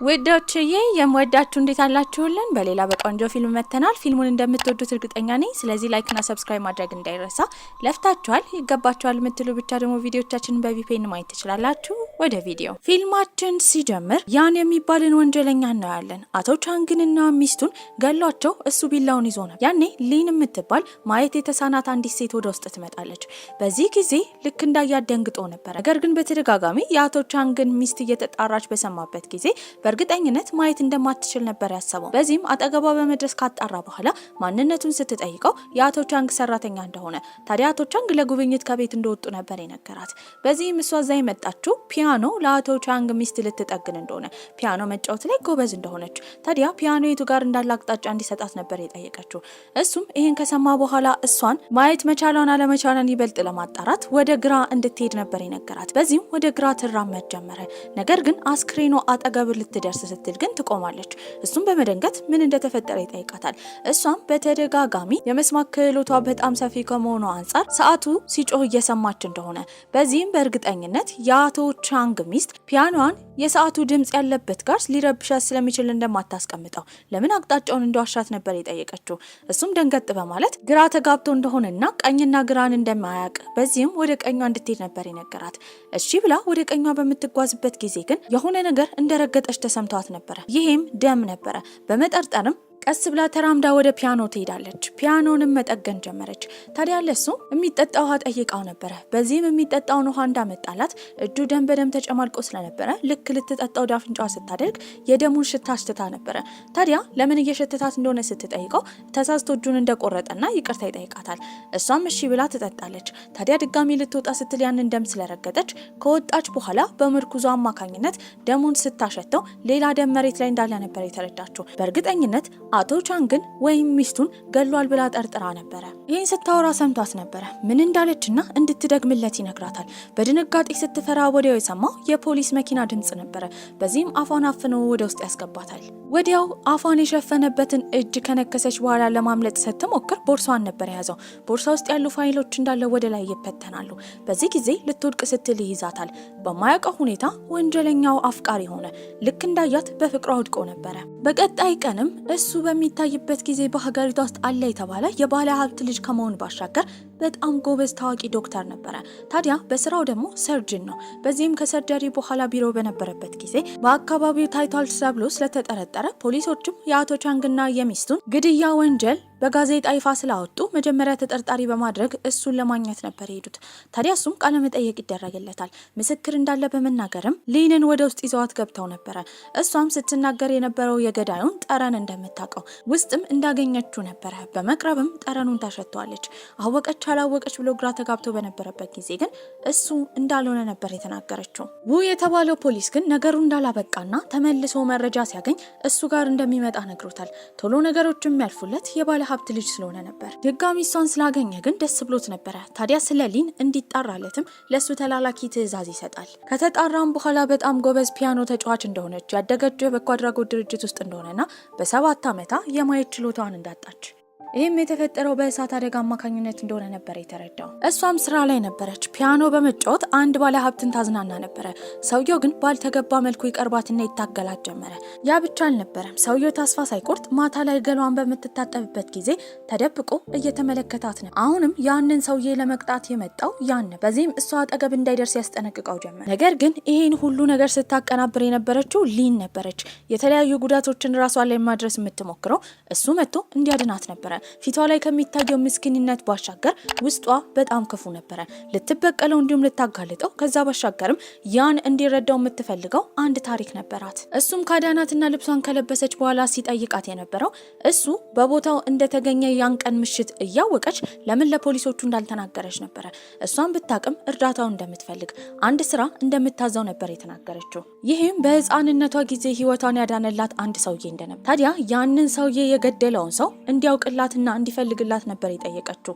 ወዳችዬ የምወዳችሁ እንዴት አላችሁልን? በሌላ በቆንጆ ፊልም መተናል። ፊልሙን እንደምትወዱት እርግጠኛ ነኝ። ስለዚህ ላይክ እና ሰብስክራይብ ማድረግ እንዳይረሳ። ለፍታችኋል ይገባችኋል የምትሉ ብቻ ደግሞ ቪዲዮቻችንን በቪፒኤን ማየት ትችላላችሁ። ወደ ቪዲዮ ፊልማችን ሲጀምር ያን የሚባልን ወንጀለኛ እናያለን። አቶ ቻንግንና ሚስቱን ገሏቸው እሱ ቢላውን ይዞ ነው። ያኔ ሊን የምትባል ማየት የተሳናት አንዲት ሴት ወደ ውስጥ ትመጣለች። በዚህ ጊዜ ልክ እንዳያት ደንግጦ ነበር። ነገር ግን በተደጋጋሚ የአቶ ቻንግን ሚስት እየተጣራች በሰማበት ጊዜ በእርግጠኝነት ማየት እንደማትችል ነበር ያሰበው። በዚህም አጠገቧ በመድረስ ካጣራ በኋላ ማንነቱን ስትጠይቀው የአቶ ቻንግ ሰራተኛ እንደሆነ፣ ታዲያ አቶ ቻንግ ለጉብኝት ከቤት እንደወጡ ነበር የነገራት። በዚህም እሷ እዛ የመጣችው ፒያኖ ለአቶ ቻንግ ሚስት ልትጠግን እንደሆነ፣ ፒያኖ መጫወት ላይ ጎበዝ እንደሆነች፣ ታዲያ ፒያኖ የቱ ጋር እንዳለ አቅጣጫ እንዲሰጣት ነበር የጠየቀችው። እሱም ይሄን ከሰማ በኋላ እሷን ማየት መቻሏን አለመቻሏን ይበልጥ ለማጣራት ወደ ግራ እንድትሄድ ነበር የነገራት። በዚህም ወደ ግራ ትራመድ ጀመረ። ነገር ግን አስክሬኖ አጠገብ ልትደርስ ስትል ግን ትቆማለች። እሱም በመደንገጥ ምን እንደተፈጠረ ይጠይቃታል። እሷም በተደጋጋሚ የመስማት ክህሎቷ በጣም ሰፊ ከመሆኑ አንጻር ሰዓቱ ሲጮህ እየሰማች እንደሆነ፣ በዚህም በእርግጠኝነት የአቶ ቻንግ ሚስት ፒያኖዋን የሰዓቱ ድምጽ ያለበት ጋር ሊረብሻት ስለሚችል እንደማታስቀምጠው ለምን አቅጣጫውን እንደዋሻት ነበር የጠየቀችው። እሱም ደንገጥ በማለት ግራ ተጋብቶ እንደሆነና ቀኝና ግራን እንደማያውቅ፣ በዚህም ወደ ቀኟ እንድትሄድ ነበር የነገራት። እሺ ብላ ወደ ቀኟ በምትጓዝበት ጊዜ ግን የሆነ ነገር እንደረገጠች ተሰምቷት ነበር። ይሄም ደም ነበረ። በመጠርጠርም ቀስ ብላ ተራምዳ ወደ ፒያኖ ትሄዳለች። ፒያኖንም መጠገን ጀመረች። ታዲያ ለሱ የሚጠጣ ውሃ ጠይቃው ነበረ። በዚህም የሚጠጣውን ውሃ እንዳመጣላት እጁ ደም በደም ተጨማልቆ ስለነበረ ልክ ልትጠጣው ዳፍንጫዋ ስታደርግ የደሙን ሽታ አሽትታ ነበረ። ታዲያ ለምን እየሸተታት እንደሆነ ስትጠይቀው ተሳስቶ እጁን እንደቆረጠና ይቅርታ ይጠይቃታል። እሷም እሺ ብላ ትጠጣለች። ታዲያ ድጋሚ ልትወጣ ስትል ያንን ደም ስለረገጠች ከወጣች በኋላ በምርኩዟ አማካኝነት ደሙን ስታሸተው ሌላ ደም መሬት ላይ እንዳለ ነበር የተረዳችው። በእርግጠኝነት አቶ ቻንግን ወይም ሚስቱን ገሏል ብላ ጠርጥራ ነበረ። ይህን ስታወራ ሰምቷት ነበረ። ምን እንዳለችና እንድትደግምለት ይነግራታል። በድንጋጤ ስትፈራ ወዲያው የሰማው የፖሊስ መኪና ድምጽ ነበረ። በዚህም አፏን አፍኖ ወደ ውስጥ ያስገባታል። ወዲያው አፏን የሸፈነበትን እጅ ከነከሰች በኋላ ለማምለጥ ስትሞክር ቦርሳዋን ነበር የያዘው። ቦርሳ ውስጥ ያሉ ፋይሎች እንዳለ ወደ ላይ ይበተናሉ። በዚህ ጊዜ ልትወድቅ ስትል ይይዛታል። በማያውቀው ሁኔታ ወንጀለኛው አፍቃሪ ሆነ። ልክ እንዳያት በፍቅሯ ወድቆ ነበረ። በቀጣይ ቀንም እሱ በሚታይበት ጊዜ በሀገሪቷ ውስጥ አለ የተባለ የባለ ሀብት ልጅ ከመሆን ባሻገር በጣም ጎበዝ ታዋቂ ዶክተር ነበረ። ታዲያ በስራው ደግሞ ሰርጅን ነው። በዚህም ከሰርጀሪ በኋላ ቢሮ በነበረበት ጊዜ በአካባቢው ታይቷል ተብሎ ስለተጠረጠረ ፖሊሶችም የአቶ ቻንግና የሚስቱን ግድያ ወንጀል በጋዜጣ ይፋ ስላወጡ መጀመሪያ ተጠርጣሪ በማድረግ እሱን ለማግኘት ነበር የሄዱት። ታዲያ እሱም ቃለ መጠየቅ ይደረግለታል። ምስክር እንዳለ በመናገርም ሊንን ወደ ውስጥ ይዘዋት ገብተው ነበረ። እሷም ስትናገር የነበረው የገዳዩን ጠረን እንደምታውቀው ውስጥም እንዳገኘችው ነበረ። በመቅረብም ጠረኑን ታሸተዋለች። አወቀች አላወቀች ብሎ ግራ ተጋብቶ በነበረበት ጊዜ ግን እሱ እንዳልሆነ ነበር የተናገረችው። የተባለው ፖሊስ ግን ነገሩ እንዳላበቃና ተመልሶ መረጃ ሲያገኝ እሱ ጋር እንደሚመጣ ነግሮታል። ቶሎ ነገሮች የሚያልፉለት የባለ ሀብት ልጅ ስለሆነ ነበር። ድጋሚ እሷን ስላገኘ ግን ደስ ብሎት ነበረ። ታዲያ ስለ ሊን እንዲጣራለትም ለሱ ተላላኪ ትዕዛዝ ይሰጣል። ከተጣራም በኋላ በጣም ጎበዝ ፒያኖ ተጫዋች እንደሆነች፣ ያደገችው የበጎ አድራጎት ድርጅት ውስጥ እንደሆነና በ7 ዓመቷ የማየት ችሎታዋን እንዳጣች፣ ይህም የተፈጠረው በእሳት አደጋ አማካኝነት እንደሆነ ነበር የተረዳው። እሷም ስራ ላይ ነበረች። ፒያኖ በመጫወት አንድ ባለ ሀብትን ታዝናና ነበረ። ሰውየው ግን ባልተገባ መልኩ ይቀርባትና ይታገላት ጀመረ። ያ ብቻ አልነበረም። ሰውየው ተስፋ ሳይቆርጥ ማታ ላይ ገሏን በምትታጠብበት ጊዜ ተደብቆ እየተመለከታት ነው። አሁንም ያንን ሰውዬ ለመቅጣት የመጣው በዚህም እሷ አጠገብ እንዳይደርስ ያስጠነቅቀው ጀመረ። ነገር ግን ይህን ሁሉ ነገር ስታቀናብር የነበረችው ሊን ነበረች። የተለያዩ ጉዳቶችን ራሷ ላይ ማድረስ የምትሞክረው እሱ መጥቶ እንዲያድናት ነበረ። ፊቷ ላይ ከሚታየው ምስኪንነት ባሻገር ውስጧ በጣም ክፉ ነበረ። ልትበቀለው እንዲሁም ልታጋልጠው፣ ከዛ ባሻገርም ያን እንዲረዳው የምትፈልገው አንድ ታሪክ ነበራት። እሱም ካዳናትና ልብሷን ከለበሰች በኋላ ሲጠይቃት የነበረው እሱ በቦታው እንደተገኘ ያን ቀን ምሽት እያወቀች ለምን ለፖሊሶቹ እንዳልተናገረች ነበረ። እሷን ብታቅም እርዳታውን እንደምትፈልግ አንድ ስራ እንደምታዘው ነበር የተናገረችው። ይህም በህፃንነቷ ጊዜ ህይወቷን ያዳነላት አንድ ሰውዬ እንደነበር፣ ታዲያ ያንን ሰውዬ የገደለውን ሰው እንዲያውቅላት እንዲረዳትና እንዲፈልግላት ነበር የጠየቀችው።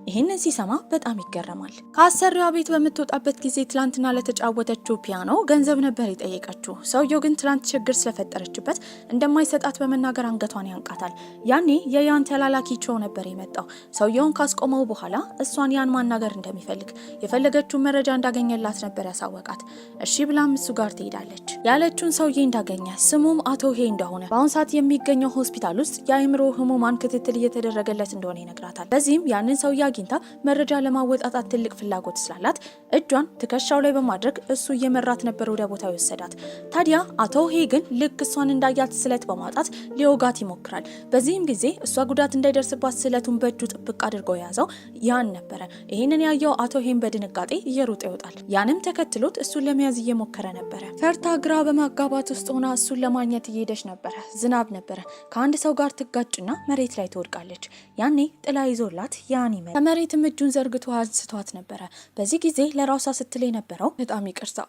ይህንን ሲሰማ በጣም ይገረማል። ከአሰሪዋ ቤት በምትወጣበት ጊዜ ትላንትና ለተጫወተችው ፒያኖ ገንዘብ ነበር የጠየቀችው። ሰውየው ግን ትላንት ችግር ስለፈጠረችበት እንደማይሰጣት በመናገር አንገቷን ያንቃታል። ያኔ የያን ተላላኪ ቾ ነበር የመጣው። ሰውየውን ካስቆመው በኋላ እሷን ያን ማናገር እንደሚፈልግ የፈለገችውን መረጃ እንዳገኘላት ነበር ያሳወቃት። እሺ ብላም እሱ ጋር ትሄዳለች። ያለችውን ሰውዬ እንዳገኘ ስሙም አቶ ሄ እንደሆነ በአሁን ሰዓት የሚገኘው ሆስፒታል ውስጥ የአእምሮ ህሙማን ክትትል እየተደረገለት እንደሆነ ይነግራታል። በዚህም ያንን ሰውዬ አግኝታ መረጃ ለማወጣጣት ትልቅ ፍላጎት ስላላት እጇን ትከሻው ላይ በማድረግ እሱ እየመራት ነበር ወደ ቦታው የወሰዳት። ታዲያ አቶ ሄ ግን ልክ እሷን እንዳያት ስለት በማውጣት ሊወጋት ይሞክራል። በዚህም ጊዜ እሷ ጉዳት እንዳይደርስባት ስለቱን በእጁ ጥብቅ አድርጎ የያዘው ያን ነበረ። ይህንን ያየው አቶ ሄም በድንጋጤ እየሮጠ ይወጣል። ያንም ተከትሎት እሱን ለመያዝ እየሞከረ ነበረ። ፈርታ ግራ በማጋባት ውስጥ ሆና እሱን ለማግኘት እየሄደች ነበረ። ዝናብ ነበረ። ከአንድ ሰው ጋር ትጋጭና መሬት ላይ ትወድቃለች። ያኔ ጥላ ይዞላት ያን ይመጣ ከመሬትም እጁን ዘርግቶ አንስቷት ነበረ። በዚህ ጊዜ ለራሷ ስትል የነበረው በጣም ይቅርታ፣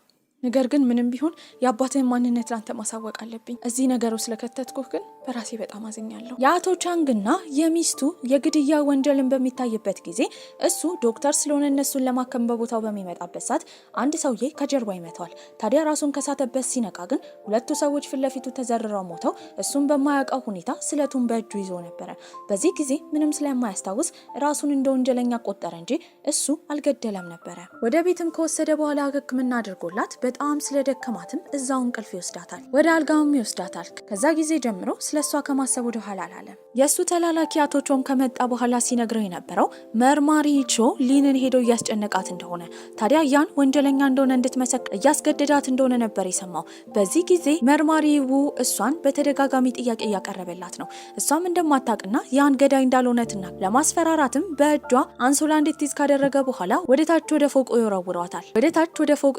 ነገር ግን ምንም ቢሆን የአባትህን ማንነት ላንተ ማሳወቅ አለብኝ። እዚህ ነገሩ ስለከተትኩህ ግን በራሴ በጣም አዝኛለሁ። የአቶ ቻንግና የሚስቱ የግድያ ወንጀልን በሚታይበት ጊዜ እሱ ዶክተር ስለሆነ እነሱን ለማከም በቦታው በሚመጣበት ሰዓት አንድ ሰውዬ ከጀርባ ይመታዋል። ታዲያ ራሱን ከሳተበት ሲነቃ ግን ሁለቱ ሰዎች ፊት ለፊቱ ተዘርረው ሞተው እሱን በማያውቀው ሁኔታ ስለቱን በእጁ ይዞ ነበረ። በዚህ ጊዜ ምንም ስለማያስታውስ ራሱን እንደ ወንጀለኛ ቆጠረ እንጂ እሱ አልገደለም ነበረ። ወደ ቤትም ከወሰደ በኋላ ሕክምና አድርጎላት በጣም ስለደከማትም እዛው እንቅልፍ ይወስዳታል። ወደ አልጋውም ይወስዳታል። ከዛ ጊዜ ጀምሮ ስለሷ ከማሰብ ወደ ኋላ አላለም። የሱ ተላላኪ አቶ ቾም ከመጣ በኋላ ሲነግረው የነበረው መርማሪ ቾ ሊንን ሄዶ እያስጨነቃት እንደሆነ፣ ታዲያ ያን ወንጀለኛ እንደሆነ እንድትመሰክር እያስገደዳት እንደሆነ ነበር የሰማው። በዚህ ጊዜ መርማሪ ው እሷን በተደጋጋሚ ጥያቄ እያቀረበላት ነው። እሷም እንደማታውቅና ያን ገዳይ እንዳልሆነትና ለማስፈራራትም በእጇ አንሶላ እንድትይዝ ካደረገ በኋላ ወደ ታች ወደ ፎቁ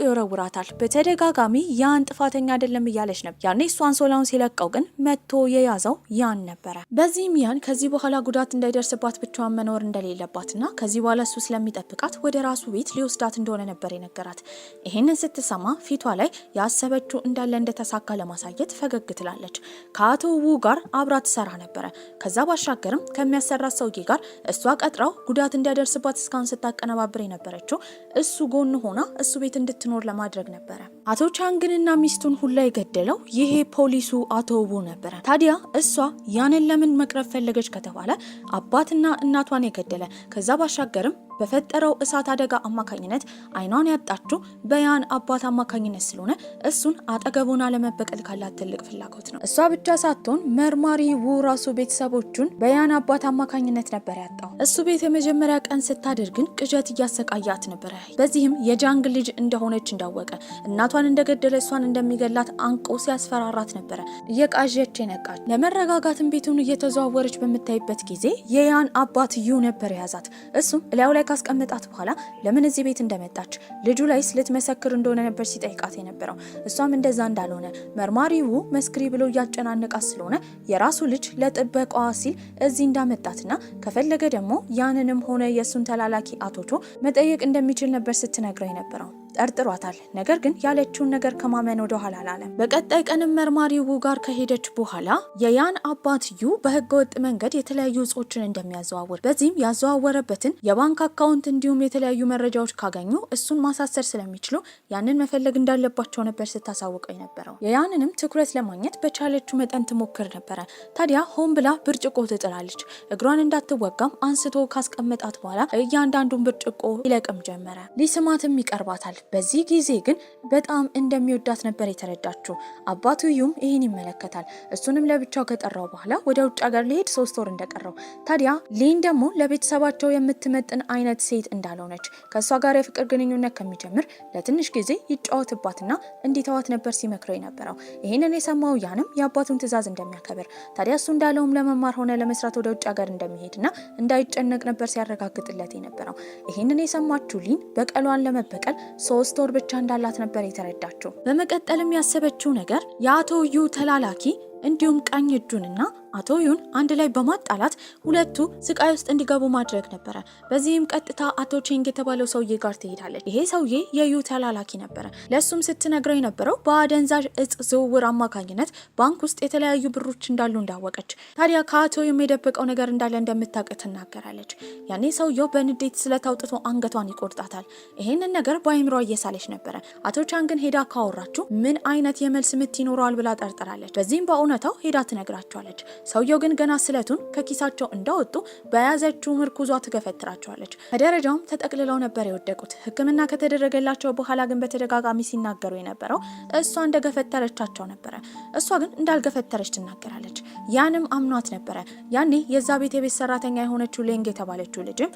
ይወረውራታል። በተደጋጋሚ ያን ጥፋተኛ አይደለም እያለች ነበር። ያኔ እሱ አንሶላውን ሲለቀው ግን መጥቶ የያዘው ያን ነበረ። በዚህም ያን ከዚህ በኋላ ጉዳት እንዳይደርስባት ብቻዋን መኖር እንደሌለባትና ከዚህ በኋላ እሱ ስለሚጠብቃት ወደ ራሱ ቤት ሊወስዳት እንደሆነ ነበር የነገራት። ይህንን ስትሰማ ፊቷ ላይ ያሰበችው እንዳለ እንደተሳካ ለማሳየት ፈገግ ትላለች። ከአቶ ው ጋር አብራ ትሰራ ነበረ። ከዛ ባሻገርም ከሚያሰራት ሰውዬ ጋር እሷ ቀጥራው ጉዳት እንዳይደርስባት እስካሁን ስታቀነባብር የነበረችው እሱ ጎን ሆና እሱ ቤት እንድትኖር ለማድረግ ነበረ። አቶ ቻንግንና ሚስቱን ሁላ የገደለው ይሄ ፖሊሱ አቶ ው ነበረ። ታዲያ እሷ ያንን ለምን መቅረብ ፈለገች ከተባለ አባትና እናቷን የገደለ ከዛ ባሻገርም በፈጠረው እሳት አደጋ አማካኝነት አይኗን ያጣችው በያን አባት አማካኝነት ስለሆነ እሱን አጠገቡና ለመበቀል ካላት ትልቅ ፍላጎት ነው። እሷ ብቻ ሳትሆን መርማሪ ው ራሱ ቤተሰቦቹን በያን አባት አማካኝነት ነበር ያጣው። እሱ ቤት የመጀመሪያ ቀን ስታደር ግን ቅዠት እያሰቃያት ነበረ። በዚህም የጃንግ ልጅ እንደሆነች እንዳወቀ እናቷን እንደገደለ እሷን እንደሚገላት አንቆ ሲያስፈራራት ነበረ። እየቃዠች የነቃች ለመረጋጋትም ቤቱን እየተዘዋወረች በምታይበት ጊዜ የያን አባት ዩ ነበር የያዛት። እሱም እላዩ ላይ ካስቀመጣት በኋላ ለምን እዚህ ቤት እንደመጣች ልጁ ላይስ ልትመሰክር እንደሆነ ነበር ሲጠይቃት የነበረው። እሷም እንደዛ እንዳልሆነ መርማሪው መስክሪ ብሎ እያጨናነቃት ስለሆነ የራሱ ልጅ ለጥበቃዋ ሲል እዚህ እንዳመጣትና ከፈለገ ደግሞ ያንንም ሆነ የሱን ተላላኪ አቶቾ መጠየቅ እንደሚችል ነበር ስትነግረው የነበረው። ጠርጥሯታል። ነገር ግን ያለችውን ነገር ከማመን ወደ ኋላ አላለም። በቀጣይ ቀንም መርማሪው ጋር ከሄደች በኋላ የያን አባት ዩ በህገወጥ መንገድ የተለያዩ እጾችን እንደሚያዘዋውር በዚህም ያዘዋወረበትን የባንክ አካውንት እንዲሁም የተለያዩ መረጃዎች ካገኙ እሱን ማሳሰር ስለሚችሉ ያንን መፈለግ እንዳለባቸው ነበር ስታሳውቀው የነበረው። የያንንም ትኩረት ለማግኘት በቻለችው መጠን ትሞክር ነበረ። ታዲያ ሆን ብላ ብርጭቆ ትጥላለች። እግሯን እንዳትወጋም አንስቶ ካስቀመጣት በኋላ እያንዳንዱን ብርጭቆ ይለቅም ጀመረ። ሊስማትም ይቀርባታል። በዚህ ጊዜ ግን በጣም እንደሚወዳት ነበር የተረዳችው። አባቱ ዩም ይህን ይመለከታል። እሱንም ለብቻው ከጠራው በኋላ ወደ ውጭ ሀገር ሊሄድ 3 ወር እንደቀረው፣ ታዲያ ሊን ደግሞ ለቤተሰባቸው የምትመጥን አይነት ሴት እንዳልሆነች ከእሷ ጋር የፍቅር ግንኙነት ከሚጀምር ለትንሽ ጊዜ ይጫወትባትና እንዲተዋት ነበር ሲመክረው የነበረው። ይህንን የሰማው ያንም የአባቱን ትዕዛዝ እንደሚያከብር፣ ታዲያ እሱ እንዳለውም ለመማር ሆነ ለመስራት ወደ ውጭ ሀገር እንደሚሄድና እንዳይጨነቅ ነበር ሲያረጋግጥለት የነበረው። ይህንን የሰማችው ሊን በቀሏን ለመበቀል 3 ወር ብቻ እንዳላት ነበር የተረዳችው። በመቀጠልም ያሰበችው ነገር የአቶ ዩ ተላላኪ እንዲሁም ቀኝ እጁንና አቶ ዩን አንድ ላይ በማጣላት ሁለቱ ስቃይ ውስጥ እንዲገቡ ማድረግ ነበረ። በዚህም ቀጥታ አቶ ቼንግ የተባለው ሰውዬ ጋር ትሄዳለች። ይሄ ሰውዬ የዩ ተላላኪ ነበረ። ለሱም ስትነግረው የነበረው በአደንዛዥ እጽ ዝውውር አማካኝነት ባንክ ውስጥ የተለያዩ ብሮች እንዳሉ እንዳወቀች፣ ታዲያ ከአቶ ዩም የደበቀው ነገር እንዳለ እንደምታውቅ ትናገራለች። ያኔ ሰውየው በንዴት ስለታውጥቶ አንገቷን ይቆርጣታል። ይሄንን ነገር በአይምሯ እየሳለች ነበረ። አቶ ቻንግን ሄዳ ካወራችሁ ምን አይነት የመልስ ምት ይኖረዋል ብላ ጠርጥራለች። በዚህም በእውነታው ሄዳ ትነግራቸዋለች። ሰውየው ግን ገና ስለቱን ከኪሳቸው እንዳወጡ በያዘችው ምርኩዟ ትገፈትራቸዋለች። ከደረጃውም ተጠቅልለው ነበር የወደቁት። ሕክምና ከተደረገላቸው በኋላ ግን በተደጋጋሚ ሲናገሩ የነበረው እሷ እንደገፈተረቻቸው ነበረ። እሷ ግን እንዳልገፈተረች ትናገራለች። ያንም አምኗት ነበረ። ያኔ የዛ ቤት የቤት ሰራተኛ የሆነችው ሌንግ የተባለችው ልጅም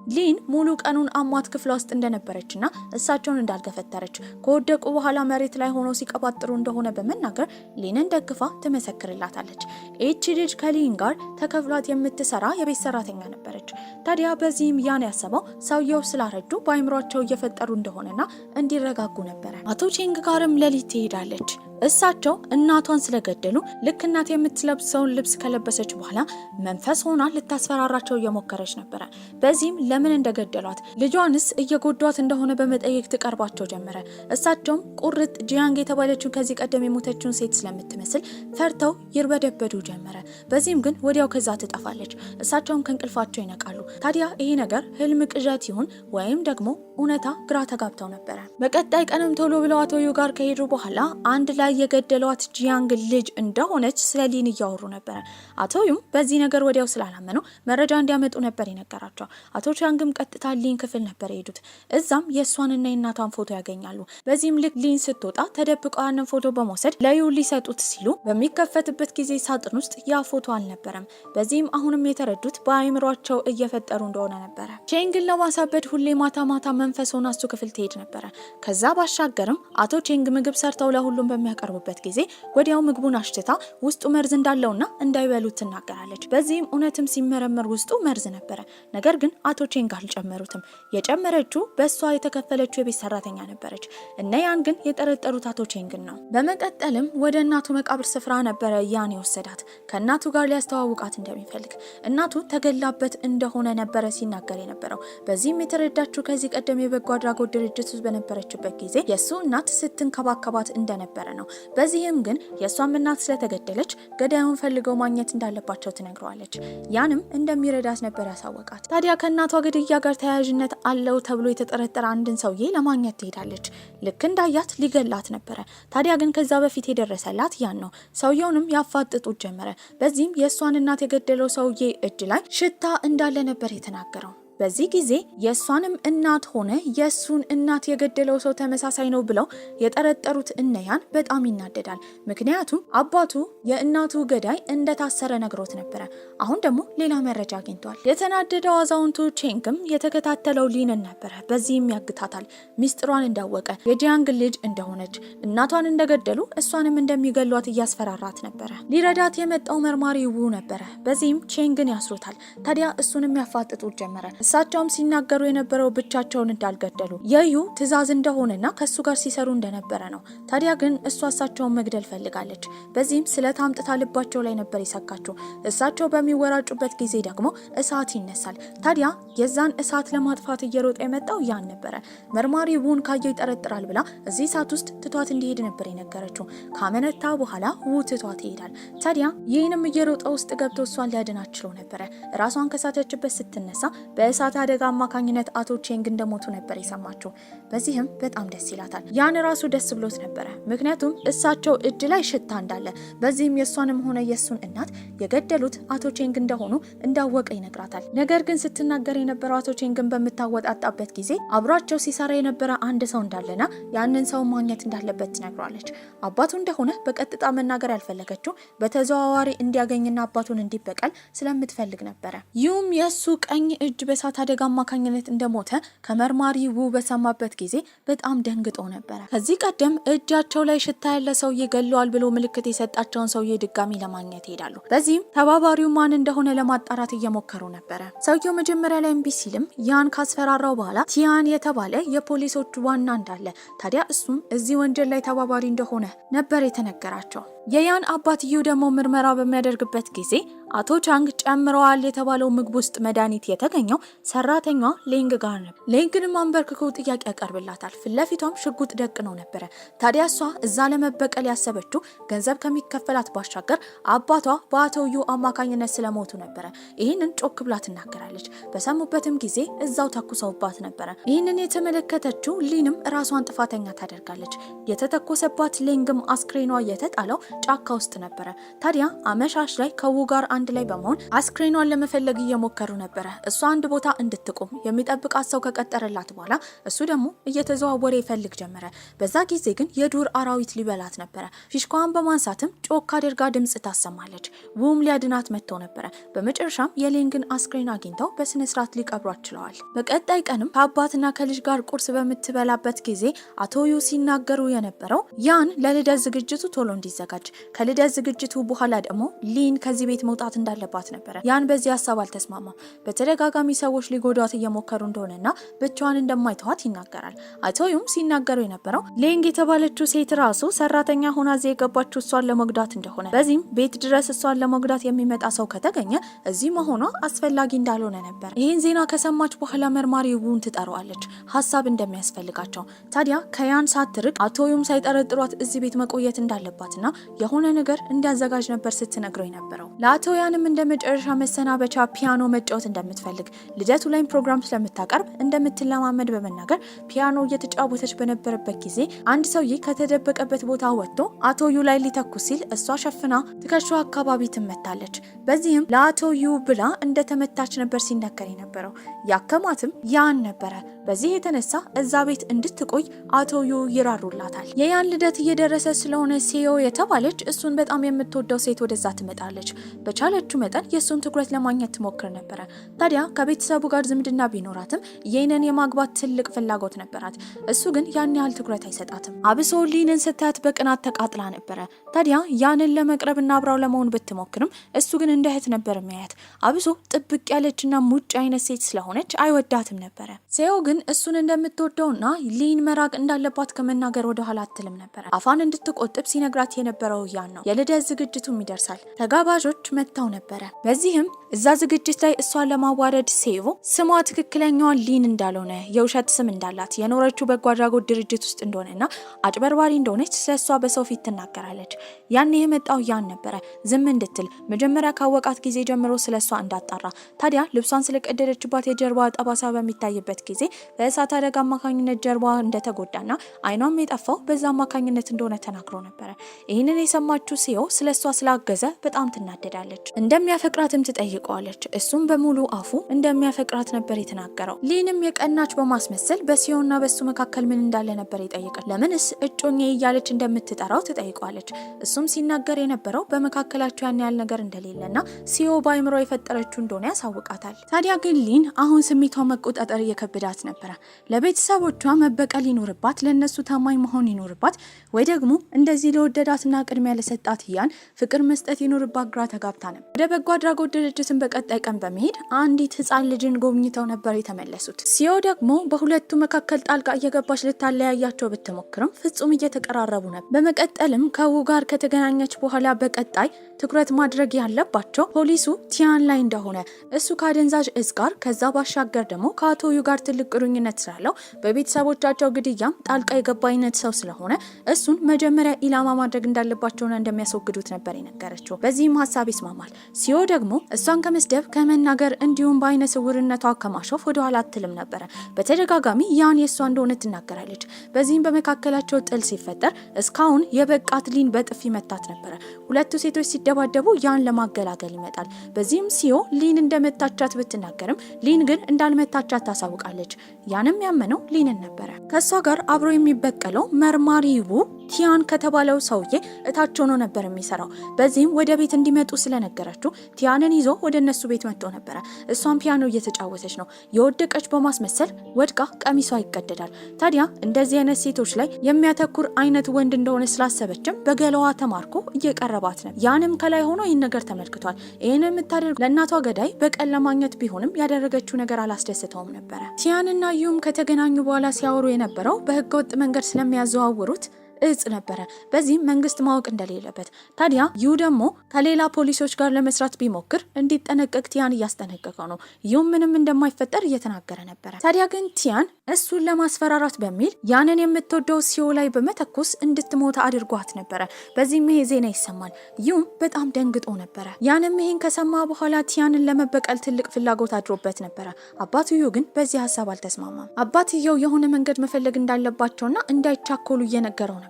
ሊን ሙሉ ቀኑን አሟት ክፍሏ ውስጥ እንደነበረችና እሳቸውን እንዳልገፈተረች ከወደቁ በኋላ መሬት ላይ ሆኖ ሲቀባጥሩ እንደሆነ በመናገር ሊንን ደግፋ ትመሰክርላታለች። እቺ ልጅ ከሊን ጋር ተከፍሏት የምትሰራ የቤት ሰራተኛ ነበረች። ታዲያ በዚህም ያን ያሰበው ሰውየው ስላረጁ በአይምሯቸው እየፈጠሩ እንደሆነና እንዲረጋጉ ነበረ። አቶ ቼንግ ጋርም ሌሊት ትሄዳለች። እሳቸው እናቷን ስለገደሉ ልክ እናት የምትለብሰውን ልብስ ከለበሰች በኋላ መንፈስ ሆና ልታስፈራራቸው እየሞከረች ነበረ። በዚህም ለምን እንደገደሏት ልጇንስ እየጎዷት እንደሆነ በመጠየቅ ትቀርባቸው ጀመረ። እሳቸውም ቁርጥ ጂያንግ የተባለችውን ከዚህ ቀደም የሞተችውን ሴት ስለምትመስል ፈርተው ይርበደበዱ ጀመረ። በዚህም ግን ወዲያው ከዛ ትጠፋለች። እሳቸውም ከእንቅልፋቸው ይነቃሉ። ታዲያ ይሄ ነገር ህልም ቅዠት ይሁን ወይም ደግሞ እውነታ ግራ ተጋብተው ነበረ። በቀጣይ ቀንም ቶሎ ብለው አቶ ዩ ጋር ከሄዱ በኋላ አንድ ላይ የገደሏት ጂያንግ ልጅ እንደሆነች ስለ ሊን እያወሩ ነበረ። አቶ ዩም በዚህ ነገር ወዲያው ስላላመኑ መረጃ እንዲያመጡ ነበር የነገራቸው። አቶ ቻንግም ቀጥታ ሊን ክፍል ነበር የሄዱት። እዛም የእሷንና የእናቷን ፎቶ ያገኛሉ። በዚህም ልክ ሊን ስትወጣ ተደብቀው ያንን ፎቶ በመውሰድ ለዩ ሊሰጡት ሲሉ በሚከፈትበት ጊዜ ሳጥን ውስጥ ያ ፎቶ አልነበረም። በዚህም አሁንም የተረዱት በአይምሯቸው እየፈጠሩ እንደሆነ ነበረ። ቼንግን ለማሳበድ ሁሌ ማታ ማታ መንፈስ ሆና እሱ ክፍል ትሄድ ነበረ። ከዛ ባሻገርም አቶ ቼንግ ምግብ ሰርተው ለሁሉም በሚያቀርቡበት ጊዜ ወዲያው ምግቡን አሽትታ ውስጡ መርዝ እንዳለውና እንዳይበሉት ትናገራለች። በዚህም እውነትም ሲመረመር ውስጡ መርዝ ነበረ። ነገር ግን አቶ ቼንግ አልጨመሩትም። የጨመረችው በእሷ የተከፈለችው የቤት ሰራተኛ ነበረች። እነ ያን ግን የጠረጠሩት አቶ ቼንግን ነው። በመቀጠልም ወደ እናቱ መቃብር ስፍራ ነበረ ያን የወሰዳት ከእናቱ ጋር ሊያስተዋውቃት እንደሚፈልግ። እናቱ ተገላበት እንደሆነ ነበረ ሲናገር የነበረው። በዚህም የተረዳችው ከዚህ ቀደም የበጎ አድራጎት ድርጅት ውስጥ በነበረችበት ጊዜ የእሱ እናት ስትንከባከባት እንደነበረ ነው። በዚህም ግን የእሷም እናት ስለተገደለች ገዳዩን ፈልገው ማግኘት እንዳለባቸው ትነግረዋለች። ያንም እንደሚረዳት ነበር ያሳወቃት። ታዲያ ከእናቷ ግድያ ጋር ተያያዥነት አለው ተብሎ የተጠረጠረ አንድን ሰውዬ ለማግኘት ትሄዳለች። ልክ እንዳያት ሊገላት ነበረ። ታዲያ ግን ከዛ በፊት የደረሰላት ያን ነው። ሰውየውንም ያፋጥጡት ጀመረ። በዚህም የእሷን እናት የገደለው ሰውዬ እጅ ላይ ሽታ እንዳለ ነበር የተናገረው። በዚህ ጊዜ የእሷንም እናት ሆነ የእሱን እናት የገደለው ሰው ተመሳሳይ ነው ብለው የጠረጠሩት እነያን በጣም ይናደዳል። ምክንያቱም አባቱ የእናቱ ገዳይ እንደታሰረ ነግሮት ነበረ። አሁን ደግሞ ሌላ መረጃ አግኝቷል። የተናደደው አዛውንቱ ቼንግም የተከታተለው ሊንን ነበረ። በዚህም ያግታታል። ሚስጥሯን እንዳወቀ የጂያንግ ልጅ እንደሆነች እናቷን እንደገደሉ እሷንም እንደሚገሏት እያስፈራራት ነበረ። ሊረዳት የመጣው መርማሪ ው ነበረ። በዚህም ቼንግን ያስሩታል። ታዲያ እሱንም ያፋጥጡት ጀመረ። እሳቸውም ሲናገሩ የነበረው ብቻቸውን እንዳልገደሉ የዩ ትዕዛዝ እንደሆነና ከሱ ጋር ሲሰሩ እንደነበረ ነው። ታዲያ ግን እሷ እሳቸውን መግደል ፈልጋለች። በዚህም ስለት አምጥታ ልባቸው ላይ ነበር የሰካቸው። እሳቸው በሚወራጩበት ጊዜ ደግሞ እሳት ይነሳል። ታዲያ የዛን እሳት ለማጥፋት እየሮጠ የመጣው ያን ነበረ። መርማሪ ውን ካየው ይጠረጥራል ብላ እዚህ እሳት ውስጥ ትቷት እንዲሄድ ነበር የነገረችው። ካመነታ በኋላ ው ትቷት ይሄዳል። ታዲያ ይህንም እየሮጠ ውስጥ ገብቶ እሷን ሊያድናት ችሎ ነበረ። ራሷን ከሳተችበት ስትነሳ በእሳት አደጋ አማካኝነት አቶ ቼንግ እንደሞቱ ነበር የሰማችው። በዚህም በጣም ደስ ይላታል። ያን ራሱ ደስ ብሎት ነበረ። ምክንያቱም እሳቸው እጅ ላይ ሽታ እንዳለ፣ በዚህም የእሷንም ሆነ የእሱን እናት የገደሉት አቶ ቼንግ እንደሆኑ እንዳወቀ ይነግራታል። ነገር ግን ስትናገር የነበረው አቶ ቼንግን በምታወጣጣበት ጊዜ አብሯቸው ሲሰራ የነበረ አንድ ሰው እንዳለና ያንን ሰው ማግኘት እንዳለበት ትነግሯለች። አባቱ እንደሆነ በቀጥታ መናገር ያልፈለገችው በተዘዋዋሪ እንዲያገኝና አባቱን እንዲበቀል ስለምትፈልግ ነበረ። ይሁም የእሱ ቀኝ እጅ በእሳት አደጋ አማካኝነት እንደሞተ ከመርማሪ ው በሰማበት ጊዜ በጣም ደንግጦ ነበር። ከዚህ ቀደም እጃቸው ላይ ሽታ ያለ ሰውዬ ገለዋል ብሎ ምልክት የሰጣቸውን ሰውዬ ድጋሚ ለማግኘት ይሄዳሉ። በዚህም ተባባሪው ማን እንደሆነ ለማጣራት እየሞከሩ ነበር። ሰውዬው መጀመሪያ ላይ እምቢ ሲልም ያን ካስፈራራው በኋላ ቲያን የተባለ የፖሊሶቹ ዋና እንዳለ ታዲያ እሱም እዚህ ወንጀል ላይ ተባባሪ እንደሆነ ነበር የተነገራቸው። የያን አባትየው ደግሞ ምርመራ በሚያደርግበት ጊዜ አቶ ቻንግ ጨምረዋል የተባለው ምግብ ውስጥ መድኃኒት የተገኘው ሰራተኛዋ ሌንግ ጋር ነበር። ሌንግንም አንበርክከው ጥያቄ ያቀርብላታል። ፊትለፊቷም ሽጉጥ ደቅነው ነበረ። ታዲያ እሷ እዛ ለመበቀል ያሰበችው ገንዘብ ከሚከፈላት ባሻገር አባቷ በአቶ ዩ አማካኝነት ስለሞቱ ነበረ። ይህንን ጮክ ብላ ትናገራለች። በሰሙበትም ጊዜ እዛው ተኩሰውባት ነበረ። ይህንን የተመለከተችው ሊንም ራሷን ጥፋተኛ ታደርጋለች። የተተኮሰባት ሌንግም አስክሬኗ የተጣለው ጫካ ውስጥ ነበረ። ታዲያ አመሻሽ ላይ ከው ጋር አንድ ላይ በመሆን አስክሬኗን ለመፈለግ እየሞከሩ ነበረ። እሷ አንድ ቦታ እንድትቆም የሚጠብቃት ሰው ከቀጠረላት በኋላ እሱ ደግሞ እየተዘዋወረ ይፈልግ ጀመረ። በዛ ጊዜ ግን የዱር አራዊት ሊበላት ነበረ። ፊሽካዋን በማንሳትም ጮክ አድርጋ ድምጽ ታሰማለች። ውም ሊያድናት መጥተው ነበረ። በመጨረሻም የሌንግን አስክሬን አግኝተው በስነ ስርዓት ሊቀብሯት ችለዋል። በቀጣይ ቀንም ከአባትና ከልጅ ጋር ቁርስ በምትበላበት ጊዜ አቶ ዩ ሲናገሩ የነበረው ያን ለልደት ዝግጅቱ ቶሎ እንዲዘጋጅ ከልደት ዝግጅቱ በኋላ ደግሞ ሊን ከዚህ ቤት መውጣት እንዳለባት ነበረ። ያን በዚህ ሀሳብ አልተስማማም። በተደጋጋሚ ሰዎች ሊጎዷት እየሞከሩ እንደሆነና ብቻዋን እንደማይተዋት ይናገራል። አቶ ዩም ሲናገሩ የነበረው ሌንግ የተባለችው ሴት ራሱ ሰራተኛ ሆና እዚህ የገባችው እሷን ለመጉዳት እንደሆነ፣ በዚህም ቤት ድረስ እሷን ለመጉዳት የሚመጣ ሰው ከተገኘ እዚህ መሆኗ አስፈላጊ እንዳልሆነ ነበር። ይህን ዜና ከሰማች በኋላ መርማሪ ውን ትጠራዋለች ሀሳብ እንደሚያስፈልጋቸው። ታዲያ ከያን ሳትርቅ አቶ ዩም ሳይጠረጥሯት እዚህ ቤት መቆየት እንዳለባትና የሆነ ነገር እንዲያዘጋጅ ነበር ስትነግረው የነበረው። ለአቶ ያንም እንደ መጨረሻ መሰናበቻ ፒያኖ መጫወት እንደምትፈልግ ልደቱ ላይም ፕሮግራም ስለምታቀርብ እንደምትለማመድ በመናገር ፒያኖ እየተጫወተች በነበረበት ጊዜ አንድ ሰውዬ ከተደበቀበት ቦታ ወጥቶ አቶ ዩ ላይ ሊተኩስ ሲል እሷ ሸፍና ትከሻዋ አካባቢ ትመታለች። በዚህም ለአቶ ዩ ብላ እንደተመታች ነበር ሲነገር የነበረው። ያከማትም ያን ነበረ። በዚህ የተነሳ እዛ ቤት እንድትቆይ አቶ ዩ ይራሩላታል። የያን ልደት እየደረሰ ስለሆነ ሴዮ የተባለች እሱን በጣም የምትወደው ሴት ወደዛ ትመጣለች። በቻለችው መጠን የእሱን ትኩረት ለማግኘት ትሞክር ነበረ። ታዲያ ከቤተሰቡ ጋር ዝምድና ቢኖራትም ይህንን የማግባት ትልቅ ፍላጎት ነበራት። እሱ ግን ያን ያህል ትኩረት አይሰጣትም። አብሶ ሊንን ስታያት በቅናት ተቃጥላ ነበረ። ታዲያ ያንን ለመቅረብና አብራው ለመሆን ብትሞክርም እሱ ግን እንደ እህት ነበር የሚያያት። አብሶ ጥብቅ ያለችና ሙጭ አይነት ሴት ስለሆነች አይወዳትም ነበረ። ሴዮ ግን እሱን እንደምትወደውና ሊን መራቅ እንዳለባት ከመናገር ወደ ኋላ አትልም ነበረ። አፋን እንድትቆጥብ ሲነግራት የነበረው ያን ነው። የልደት ዝግጅቱም ይደርሳል። ተጋባዦች መጥተው ነበረ። በዚህም እዛ ዝግጅት ላይ እሷን ለማዋረድ ሴዮ ስሟ ትክክለኛዋ ሊን እንዳልሆነ የውሸት ስም እንዳላት የኖረችው በጎ አድራጎት ድርጅት ውስጥ እንደሆነና አጭበርባሪ እንደሆነች ስለሷ በሰው ፊት ትናገራለች። ያን የመጣው ያን ነበረ ዝም እንድትል መጀመሪያ ካወቃት ጊዜ ጀምሮ ስለሷ እንዳጣራ። ታዲያ ልብሷን ስለቀደደችባት የጀርባ ጠባሳ በሚታይበት ጊዜ በእሳት አደጋ አማካኝነት ጀርባ እንደተጎዳና አይኗም የጠፋው በዛ አማካኝነት እንደሆነ ተናግሮ ነበረ። ይህንን የሰማችው ሴዮ ስለሷ ስላገዘ በጣም ትናደዳለች። እንደሚያፈቅራትም ትጠይቀዋለች። እሱም በሙሉ አፉ እንደሚያፈቅራት ነበር የተናገረው። ሊንም የቀናች በማስመሰል በሲዮና በሱ መካከል ምን እንዳለ ነበር ይጠይቃል። ለምንስ እጮኜ እያለች እንደምትጠራው ትጠይቀዋለች። እሱም ሲናገር የነበረው በመካከላቸው ያን ያህል ነገር እንደሌለና ሲዮ በአይምሮ የፈጠረችው እንደሆነ ያሳውቃታል። ታዲያ ግን ሊን አሁን ስሜቷን መቆጣጠር እየከበዳት ነበረ። ለቤተሰቦቿ መበቀል ይኖርባት፣ ለነሱ ታማኝ መሆን ይኖርባት፣ ወይ ደግሞ እንደዚህ ለወደዳትና ቅድሚያ ለሰጣት ያን ፍቅር መስጠት ይኖርባት ግራ ተጋብታ ነበር። ወደ በጎ አድራጎት ድርጅትን በቀጣይ ቀን በመሄድ አንዲት ህፃን ልጅን ጎብኝተው ነበር የተመለሱት። ሲዮ ደግሞ በሁለቱ መካከል ጣልቃ እየገባች ልታለያያቸው ብትሞክርም ፍጹም እየተቀራረቡ ነበር። በመቀጠልም ከው ጋር ከተገናኘች በኋላ በቀጣይ ትኩረት ማድረግ ያለባቸው ፖሊሱ ቲያን ላይ እንደሆነ እሱ ከአደንዛዥ እጽ ጋር ከዛ ባሻገር ደግሞ ከአቶ ዩ ጋር ትልቅ ቁርኝነት ስላለው በቤተሰቦቻቸው ግድያም ጣልቃ የገባይነት ሰው ስለሆነ እሱን መጀመሪያ ኢላማ ማድረግ እንዳለባቸውና እንደሚያስወግዱት ነበር የነገረችው። በዚህም ሀሳብ ይስማማል። ሲዮ ደግሞ እሷን ከመስደብ ከመናገር እንዲሁም በአይነ ስውርነቷ ከማሾፍ ወደ ኋላ አትልም ነበረ። በተደጋጋሚ ያን የእሷ እንደሆነ ትናገራለች። በዚህም በመካከላቸው ጥል ሲፈጠር እስካሁን የበቃት ሊን በጥፊ መታት ነበረ። ሁለቱ ሴቶች ሲደባደቡ ያን ለማገላገል ይመጣል። በዚህም ሲዮ ሊን እንደመታቻት ብትናገርም ሊን ግን እንዳልመታቻት ታሳውቃለች። ያንም ያመነው ሊንን ነበረ። ከሷ ጋር አብሮ የሚበቀለው መርማሪ ው ቲያን ከተባለው ሰውዬ እታች ሆኖ ነበር የሚሰራው። በዚህም ወደ ቤት እንዲመጡ ስለነገረችው ቲያንን ይዞ ወደ እነሱ ቤት መጥቶ ነበረ። እሷም ፒያኖ እየተጫወተች ነው። የወደቀች በማስመሰል ወድቃ ቀሚሷ ይቀደዳል። ታዲያ እንደዚህ አይነት ሴቶች ላይ የሚያተኩር አይነት ወንድ እንደሆነ ስላሰበችም በገላዋ ተማርኮ እየቀረባት ነው። ያንም ከላይ ሆኖ ይህን ነገር ተመልክቷል። ይህን የምታደርግ ለእናቷ ገዳይ በቀል ለማግኘት ቢሆንም ያደረገችው ነገር አላስደስተውም ነበረ። ቲያንና ዩም ከተገናኙ በኋላ ሲያወሩ የነበረው በህገወጥ መንገድ ስለሚያዘዋውሩት እጽ ነበረ። በዚህም መንግስት ማወቅ እንደሌለበት። ታዲያ ዩ ደግሞ ከሌላ ፖሊሶች ጋር ለመስራት ቢሞክር እንዲጠነቀቅ ቲያን እያስጠነቀቀው ነው። ዩ ምንም እንደማይፈጠር እየተናገረ ነበረ። ታዲያ ግን ቲያን እሱን ለማስፈራራት በሚል ያንን የምትወደው ሲዮ ላይ በመተኮስ እንድትሞት አድርጓት ነበረ። በዚህም ይሄ ዜና ይሰማል። ዩም በጣም ደንግጦ ነበረ። ያንም ይሄን ከሰማ በኋላ ቲያንን ለመበቀል ትልቅ ፍላጎት አድሮበት ነበረ። አባትየው ግን በዚህ ሀሳብ አልተስማማም። አባትየው የሆነ መንገድ መፈለግ እንዳለባቸውና እንዳይቻኮሉ እየነገረው ነበር።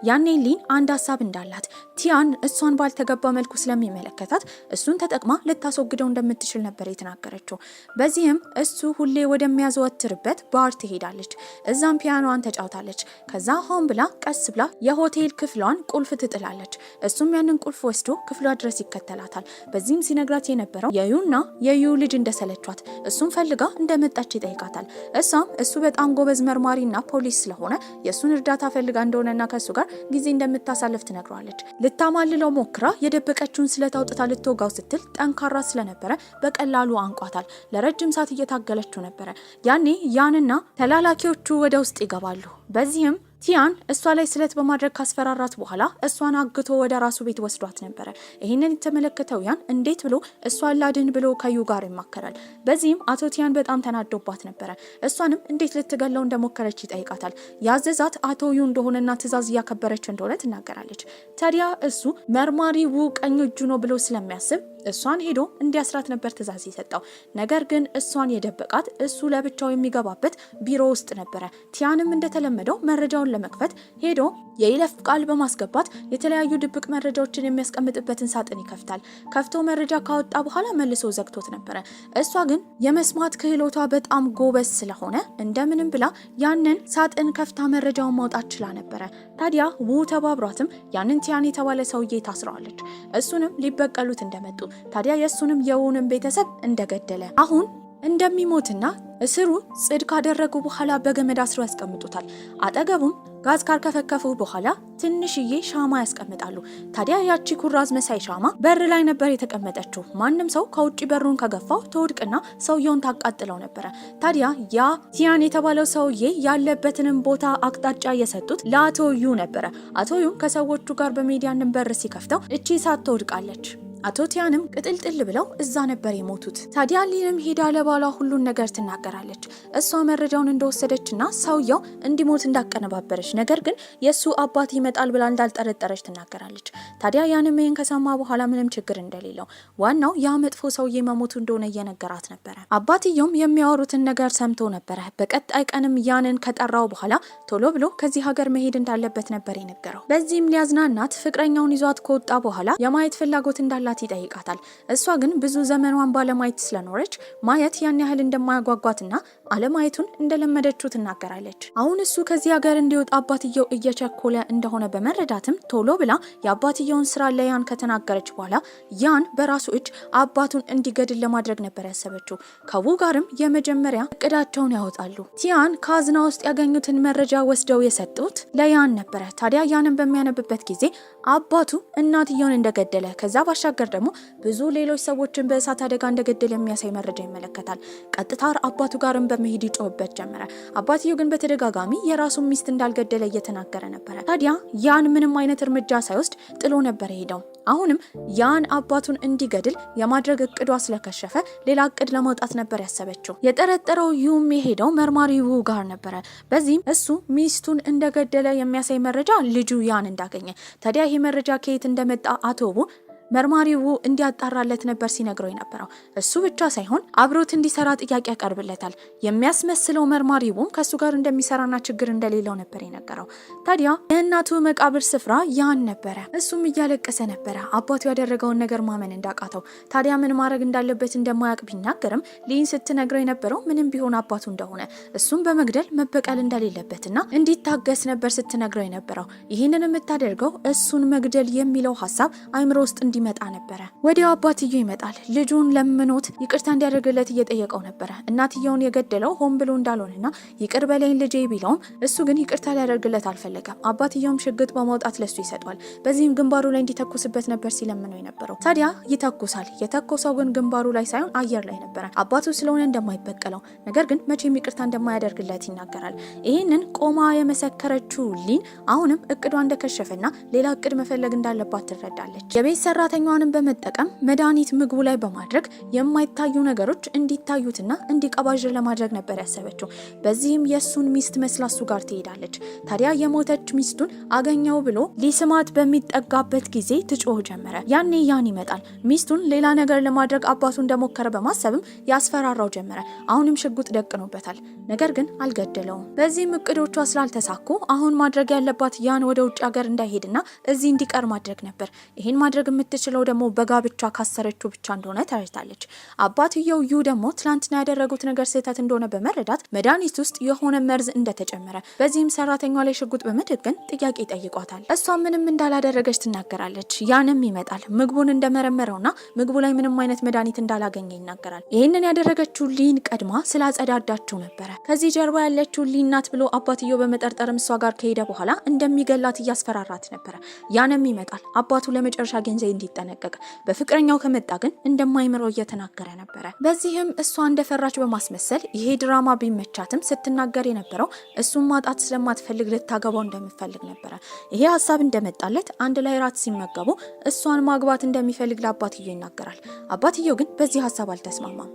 ያኔ ሊን አንድ ሀሳብ እንዳላት ቲያን እሷን ባልተገባ መልኩ ስለሚመለከታት እሱን ተጠቅማ ልታስወግደው እንደምትችል ነበር የተናገረችው። በዚህም እሱ ሁሌ ወደሚያዘወትርበት ባር ትሄዳለች። እዛም ፒያኖዋን ተጫውታለች። ከዛ ሆን ብላ ቀስ ብላ የሆቴል ክፍሏን ቁልፍ ትጥላለች። እሱም ያንን ቁልፍ ወስዶ ክፍሏ ድረስ ይከተላታል። በዚህም ሲነግራት የነበረው የዩና የዩ ልጅ እንደሰለቿት እሱን ፈልጋ እንደመጣች ይጠይቃታል። እሷም እሱ በጣም ጎበዝ መርማሪና ፖሊስ ስለሆነ የእሱን እርዳታ ፈልጋ እንደሆነ ከሱ ጋር ጊዜ እንደምታሳልፍ ትነግረዋለች። ልታማልለው ሞክራ የደበቀችውን ስለት አውጥታ ልትወጋው ስትል ጠንካራ ስለነበረ በቀላሉ አንቋታል። ለረጅም ሰዓት እየታገለችው ነበረ። ያኔ ያንና ተላላኪዎቹ ወደ ውስጥ ይገባሉ። በዚህም ቲያን እሷ ላይ ስለት በማድረግ ካስፈራራት በኋላ እሷን አግቶ ወደ ራሱ ቤት ወስዷት ነበረ። ይህንን የተመለከተው ያን እንዴት ብሎ እሷን ላድን ብሎ ከዩ ጋር ይማከራል። በዚህም አቶ ቲያን በጣም ተናዶባት ነበረ። እሷንም እንዴት ልትገለው እንደሞከረች ይጠይቃታል። ያዘዛት አቶ ዩ እንደሆነና ትዕዛዝ እያከበረች እንደሆነ ትናገራለች። ታዲያ እሱ መርማሪ ው ቀኝ እጁ ነው ብሎ ስለሚያስብ እሷን ሄዶ እንዲያስራት ነበር ትዕዛዝ የሰጠው። ነገር ግን እሷን የደበቃት እሱ ለብቻው የሚገባበት ቢሮ ውስጥ ነበረ። ቲያንም እንደተለመደው መረጃውን ለመክፈት ሄዶ የይለፍ ቃል በማስገባት የተለያዩ ድብቅ መረጃዎችን የሚያስቀምጥበትን ሳጥን ይከፍታል። ከፍቶ መረጃ ካወጣ በኋላ መልሶ ዘግቶት ነበረ። እሷ ግን የመስማት ክህሎቷ በጣም ጎበዝ ስለሆነ እንደምንም ብላ ያንን ሳጥን ከፍታ መረጃውን ማውጣት ችላ ነበረ። ታዲያ ው ተባብሯትም ያንን ቲያን የተባለ ሰውዬ ታስረዋለች። እሱንም ሊበቀሉት እንደመጡ ታዲያ የእሱንም የውንም ቤተሰብ እንደገደለ አሁን እንደሚሞትና እስሩ ጽድ ካደረጉ በኋላ በገመድ አስረው ያስቀምጡታል። አጠገቡም ጋዝ ካርከፈከፉ በኋላ ትንሽዬ ሻማ ያስቀምጣሉ። ታዲያ ያቺ ኩራዝ መሳይ ሻማ በር ላይ ነበር የተቀመጠችው። ማንም ሰው ከውጭ በሩን ከገፋው ተወድቅና ሰውየውን ታቃጥለው ነበረ። ታዲያ ያ ቲያን የተባለው ሰውዬ ያለበትንም ቦታ አቅጣጫ የሰጡት ለአቶ ዩ ነበረ። አቶ ዩ ከሰዎቹ ጋር በሜዲያንን በር ሲከፍተው እቺ ሳት ተወድቃለች። አቶ ቲያንም ቅጥልጥል ብለው እዛ ነበር የሞቱት። ታዲያ ሊንም ሄዳ ለባሏ ሁሉን ነገር ትናገራለች። እሷ መረጃውን እንደወሰደችና ሰውየው እንዲሞት እንዳቀነባበረች፣ ነገር ግን የሱ አባት ይመጣል ብላ እንዳልጠረጠረች ትናገራለች። ታዲያ ያንም ይሄን ከሰማ በኋላ ምንም ችግር እንደሌለው ዋናው ያ መጥፎ ሰውዬ መሞቱ እንደሆነ እየነገራት ነበረ። አባትየውም የሚያወሩትን ነገር ሰምቶ ነበረ። በቀጣይ ቀንም ያንን ከጠራው በኋላ ቶሎ ብሎ ከዚህ ሀገር መሄድ እንዳለበት ነበር የነገረው። በዚህም ሊያዝናናት ፍቅረኛውን ይዟት ከወጣ በኋላ የማየት ፍላጎት እንዳለ ይጠይቃታል። እሷ ግን ብዙ ዘመኗን ባለማየት ስለኖረች ማየት ያን ያህል እንደማያጓጓትና አለማየቱን እንደለመደችው ትናገራለች። አሁን እሱ ከዚህ ሀገር እንዲወጣ አባትየው እየቸኮለ እንደሆነ በመረዳትም ቶሎ ብላ የአባትየውን ስራ ለያን ከተናገረች በኋላ ያን በራሱ እጅ አባቱን እንዲገድል ለማድረግ ነበር ያሰበችው። ከቡ ጋርም የመጀመሪያ እቅዳቸውን ያወጣሉ። ቲያን ካዝና ውስጥ ያገኙትን መረጃ ወስደው የሰጡት ለያን ነበረ። ታዲያ ያንን በሚያነብበት ጊዜ አባቱ እናትየውን እንደገደለ ከዛ ባሻገር ደግሞ ብዙ ሌሎች ሰዎችን በእሳት አደጋ እንደገደለ የሚያሳይ መረጃ ይመለከታል። ቀጥታ አባቱ ጋርም በመሄድ ይጮህበት ጀመረ። አባትየው ግን በተደጋጋሚ የራሱን ሚስት እንዳልገደለ እየተናገረ ነበረ። ታዲያ ያን ምንም አይነት እርምጃ ሳይወስድ ጥሎ ነበር የሄደው። አሁንም ያን አባቱን እንዲገድል የማድረግ እቅዷ ስለከሸፈ ሌላ እቅድ ለማውጣት ነበር ያሰበችው። የጠረጠረው ዩም የሄደው መርማሪ ው ጋር ነበረ። በዚህም እሱ ሚስቱን እንደገደለ የሚያሳይ መረጃ ልጁ ያን እንዳገኘ። ታዲያ ይህ መረጃ ከየት እንደመጣ አቶ ቡ መርማሪው እንዲያጣራለት ነበር ሲነግረው የነበረው። እሱ ብቻ ሳይሆን አብሮት እንዲሰራ ጥያቄ ያቀርብለታል። የሚያስመስለው መርማሪውም ከሱ ጋር እንደሚሰራና ችግር እንደሌለው ነበር የነገረው። ታዲያ የእናቱ መቃብር ስፍራ ያን ነበረ። እሱም እያለቀሰ ነበረ አባቱ ያደረገውን ነገር ማመን እንዳቃተው። ታዲያ ምን ማድረግ እንዳለበት እንደማያውቅ ቢናገርም ሊን ስትነግረው የነበረው ምንም ቢሆን አባቱ እንደሆነ እሱም በመግደል መበቀል እንደሌለበትና እንዲታገስ ነበር ስትነግረው የነበረው። ይህንን የምታደርገው እሱን መግደል የሚለው ሀሳብ አይምሮ ውስጥ እንዲመጣ ነበረ። ወዲያው አባትየው ይመጣል። ልጁን ለምኖት ይቅርታ እንዲያደርግለት እየጠየቀው ነበረ። እናትየውን የገደለው ሆን ብሎ እንዳልሆነና ይቅር በለኝ ልጄ ቢለውም እሱ ግን ይቅርታ ሊያደርግለት አልፈለገም። አባትየውም ሽጉጥ በማውጣት ለሱ ይሰጧል። በዚህም ግንባሩ ላይ እንዲተኩስበት ነበር ሲለምነው የነበረው። ታዲያ ይተኩሳል። የተኮሰው ግን ግንባሩ ላይ ሳይሆን አየር ላይ ነበረ። አባቱ ስለሆነ እንደማይበቀለው ነገር ግን መቼም ይቅርታ እንደማያደርግለት ይናገራል። ይህንን ቆማ የመሰከረችው ሊን አሁንም እቅዷ እንደከሸፈና ሌላ እቅድ መፈለግ እንዳለባት ትረዳለች። የቤት ሰራተኛዋንም በመጠቀም መድኃኒት ምግቡ ላይ በማድረግ የማይታዩ ነገሮች እንዲታዩትና እንዲቀባዥር ለማድረግ ነበር ያሰበችው። በዚህም የሱን ሚስት መስላ እሱ ጋር ትሄዳለች። ታዲያ የሞተች ሚስቱን አገኘው ብሎ ሊስማት በሚጠጋበት ጊዜ ትጮህ ጀመረ። ያኔ ያን ይመጣል። ሚስቱን ሌላ ነገር ለማድረግ አባቱ እንደሞከረ በማሰብም ያስፈራራው ጀመረ። አሁንም ሽጉጥ ደቅኖበታል። ነገር ግን አልገደለውም። በዚህም እቅዶቿ ስላልተሳኩ አሁን ማድረግ ያለባት ያን ወደ ውጭ ሀገር እንዳይሄድና እዚህ እንዲቀር ማድረግ ነበር። ይህን ማድረግ የምትችለው ደግሞ በጋብቻ ካሰረችው ብቻ እንደሆነ ተረድታለች። አባትየው ዩ ደግሞ ትላንትና ያደረጉት ነገር ስህተት እንደሆነ በመረዳት መድኃኒት ውስጥ የሆነ መርዝ እንደተጨመረ በዚህም ሰራተኛዋ ላይ ሽጉጥ በመደገን ጥያቄ ይጠይቋታል። እሷ ምንም እንዳላደረገች ትናገራለች። ያንም ይመጣል። ምግቡን እንደመረመረውና ምግቡ ላይ ምንም አይነት መድኃኒት እንዳላገኘ ይናገራል። ይህንን ያደረገችው ሊን ቀድማ ስላጸዳዳችው ነበረ። ከዚህ ጀርባ ያለችው ሊን ናት ብሎ አባትየው በመጠርጠርም እሷ ጋር ከሄደ በኋላ እንደሚገላት እያስፈራራት ነበረ። ያንም ይመጣል። አባቱ ለመጨረሻ ጊዜ እንዲጠነቀቅ በፍቅረኛው ከመጣ ግን እንደማይምረው እየተናገረ ነበረ። በዚህም እሷ እንደፈራች በማስመሰል ይሄ ድራማ ቢመቻትም ስትናገር የነበረው እሱን ማጣት ስለማትፈልግ ልታገባው እንደምትፈልግ ነበረ። ይሄ ሀሳብ እንደመጣለት አንድ ላይ ራት ሲመገቡ እሷን ማግባት እንደሚፈልግ ለአባትየው ይናገራል። አባትየው ግን በዚህ ሀሳብ አልተስማማም።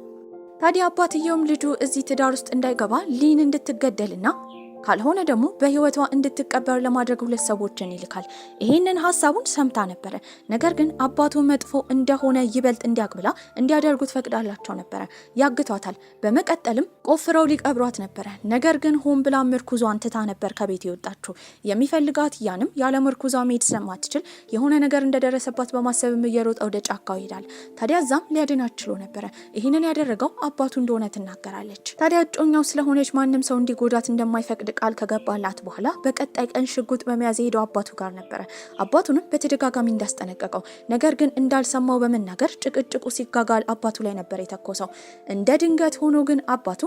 ታዲያ አባትየውም ልጁ እዚህ ትዳር ውስጥ እንዳይገባ ሊን እንድትገደልና ካልሆነ ደግሞ በህይወቷ እንድትቀበር ለማድረግ ሁለት ሰዎችን ይልካል። ይሄንን ሀሳቡን ሰምታ ነበረ። ነገር ግን አባቱ መጥፎ እንደሆነ ይበልጥ እንዲያቅብላ እንዲያደርጉት ፈቅዳላቸው ነበረ። ያግቷታል። በመቀጠልም ቆፍረው ሊቀብሯት ነበረ። ነገር ግን ሆን ብላ ምርኩዟን ትታ ነበር ከቤት የወጣችው። የሚፈልጋት ያንም ያለ ምርኩዟ መሄድ ስለማትችል የሆነ ነገር እንደደረሰባት በማሰብም እየሮጠ ወደ ጫካው ይሄዳል። ታዲያ እዛም ሊያድናት ችሎ ነበረ። ይህንን ያደረገው አባቱ እንደሆነ ትናገራለች። ታዲያ እጮኛው ስለሆነች ማንም ሰው እንዲጎዳት እንደማይፈቅድ ቃል ከገባላት በኋላ በቀጣይ ቀን ሽጉጥ በመያዝ ሄደው አባቱ ጋር ነበረ። አባቱንም በተደጋጋሚ እንዳስጠነቀቀው ነገር ግን እንዳልሰማው በመናገር ጭቅጭቁ ሲጋጋል አባቱ ላይ ነበር የተኮሰው። እንደ ድንገት ሆኖ ግን አባቱ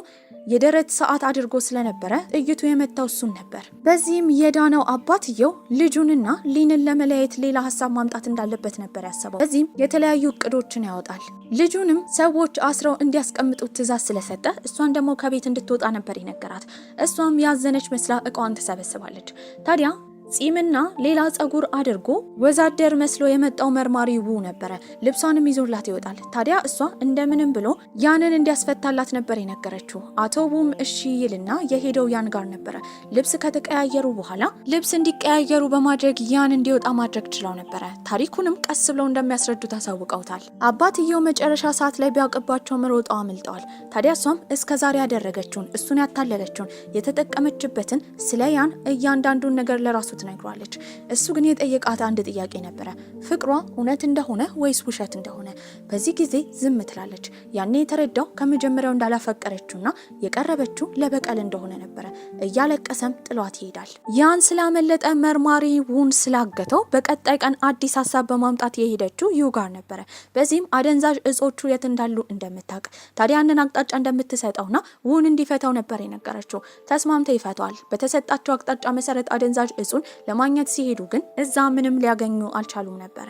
የደረት ሰዓት አድርጎ ስለነበረ ጥይቱ የመታው እሱን ነበር። በዚህም የዳነው አባትየው ልጁንና ሊንን ለመለያየት ሌላ ሀሳብ ማምጣት እንዳለበት ነበር ያሰበው። በዚህም የተለያዩ እቅዶችን ያወጣል። ልጁንም ሰዎች አስረው እንዲያስቀምጡት ትዕዛዝ ስለሰጠ እሷን ደግሞ ከቤት እንድትወጣ ነበር የነገራት። እሷም ያዘነች መስላ እቃዋን ተሰበስባለች። ታዲያ ጺምና ሌላ ጸጉር አድርጎ ወዛደር መስሎ የመጣው መርማሪ ው ነበረ። ልብሷንም ይዞላት ይወጣል። ታዲያ እሷ እንደምንም ብሎ ያንን እንዲያስፈታላት ነበር የነገረችው። አቶ ውም እሺ ይልና የሄደው ያን ጋር ነበረ። ልብስ ከተቀያየሩ በኋላ ልብስ እንዲቀያየሩ በማድረግ ያን እንዲወጣ ማድረግ ችለው ነበረ። ታሪኩንም ቀስ ብለው እንደሚያስረዱ ታሳውቀውታል። አባትየው መጨረሻ ሰዓት ላይ ቢያውቅባቸው መሮጣው አምልጠዋል። ታዲያ እሷም እስከዛሬ ያደረገችውን እሱን ያታለለችውን የተጠቀመችበትን ስለ ያን እያንዳንዱን ነገር ለራሱ ትነግሯለች። እሱ ግን የጠየቃት አንድ ጥያቄ ነበረ። ፍቅሯ እውነት እንደሆነ ወይስ ውሸት እንደሆነ። በዚህ ጊዜ ዝም ትላለች። ያኔ የተረዳው ከመጀመሪያው እንዳላፈቀረችውና የቀረበችው ለበቀል እንደሆነ ነበረ። እያለቀሰም ጥሏት ይሄዳል። ያን ስላመለጠ መርማሪ ውን ስላገተው በቀጣይ ቀን አዲስ ሀሳብ በማምጣት የሄደችው ዩ ጋር ነበረ። በዚህም አደንዛዥ እጾቹ የት እንዳሉ እንደምታውቅ ታዲያ ያንን አቅጣጫ እንደምትሰጠውና ውን እንዲፈታው ነበር የነገረችው። ተስማምተው ይፈቷል። በተሰጣቸው አቅጣጫ መሰረት አደንዛዥ እጹን ለማግኘት ሲሄዱ ግን እዛ ምንም ሊያገኙ አልቻሉም ነበረ።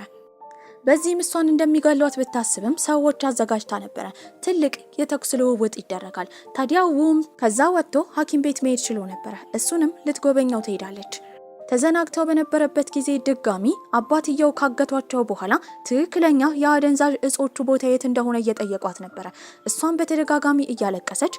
በዚህም እሷን እንደሚገሏት ብታስብም ሰዎች አዘጋጅታ ነበረ። ትልቅ የተኩስ ልውውጥ ይደረጋል። ታዲያ ውም ከዛ ወጥቶ ሐኪም ቤት መሄድ ችሎ ነበረ። እሱንም ልትጎበኛው ትሄዳለች። ተዘናግተው በነበረበት ጊዜ ድጋሚ አባትየው ካገቷቸው በኋላ ትክክለኛ የአደንዛዥ እጾቹ ቦታ የት እንደሆነ እየጠየቋት ነበረ። እሷን በተደጋጋሚ እያለቀሰች